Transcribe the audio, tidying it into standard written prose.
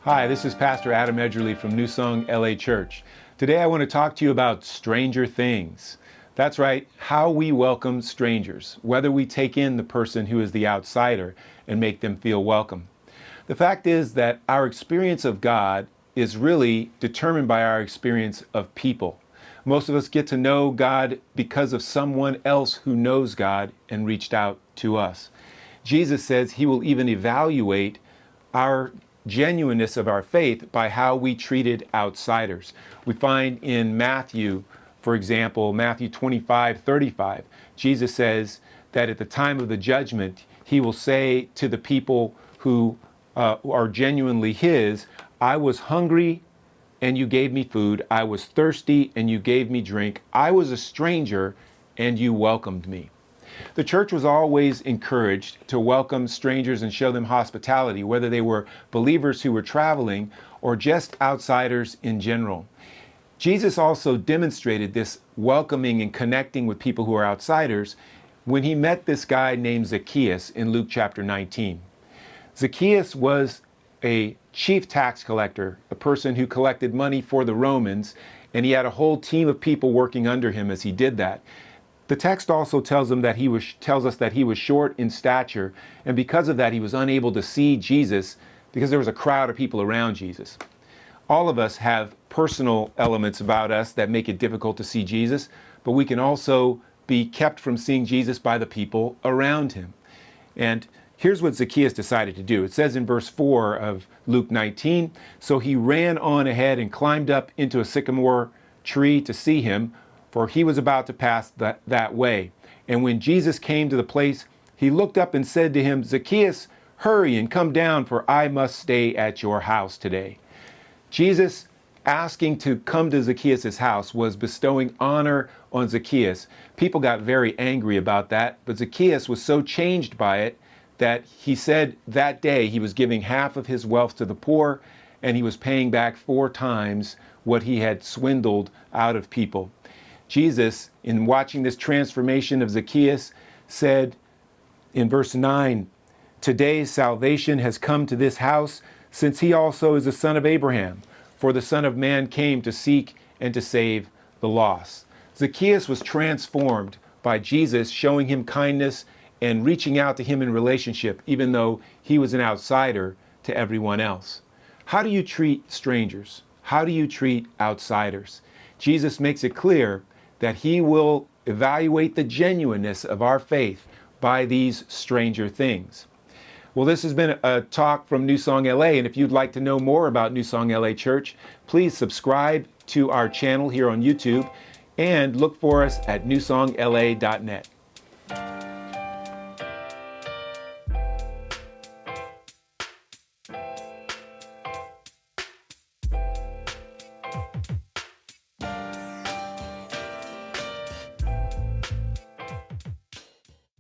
Hi, this is Pastor Adam Edgerly from New Song LA Church. Today I want to talk to you about stranger things. That's right, how we welcome strangers, whether we take in the person who is the outsider and make them feel welcome. The fact is that our experience of God is really determined by our experience of people. Most of us get to know God because of someone else who knows God and reached out to us. Jesus says he will even evaluate our genuineness of our faith by how we treated outsiders. We find in Matthew, for example, Matthew 25:35, Jesus says that at the time of the judgment, he will say to the people who are genuinely his, I was hungry and you gave me food. I was thirsty and you gave me drink. I was a stranger and you welcomed me. The church was always encouraged to welcome strangers and show them hospitality, whether they were believers who were traveling or just outsiders in general. Jesus also demonstrated this welcoming and connecting with people who are outsiders when he met this guy named Zacchaeus in Luke chapter 19. Zacchaeus was a chief tax collector, a person who collected money for the Romans, and he had a whole team of people working under him as he did that. The text also tells us that he was short in stature, and because of that, he was unable to see Jesus because there was a crowd of people around Jesus. All of us have personal elements about us that make it difficult to see Jesus, but we can also be kept from seeing Jesus by the people around him. And here's what Zacchaeus decided to do. It says in verse 4 of Luke 19, so he ran on ahead and climbed up into a sycamore tree to see him, for he was about to pass that way. And when Jesus came to the place, he looked up and said to him, Zacchaeus, hurry and come down, for I must stay at your house today. Jesus asking to come to Zacchaeus' house was bestowing honor on Zacchaeus. People got very angry about that, but Zacchaeus was so changed by it that he said that day he was giving half of his wealth to the poor, and he was paying back 4 times what he had swindled out of people. Jesus, in watching this transformation of Zacchaeus, said in verse 9, today salvation has come to this house, since he also is the son of Abraham. For the Son of Man came to seek and to save the lost. Zacchaeus was transformed by Jesus showing him kindness and reaching out to him in relationship, even though he was an outsider to everyone else. How do you treat strangers? How do you treat outsiders? Jesus makes it clear that he will evaluate the genuineness of our faith by these stranger things. Well, this has been a talk from New Song LA, and if you'd like to know more about New Song LA Church, please subscribe to our channel here on YouTube and look for us at newsongla.net.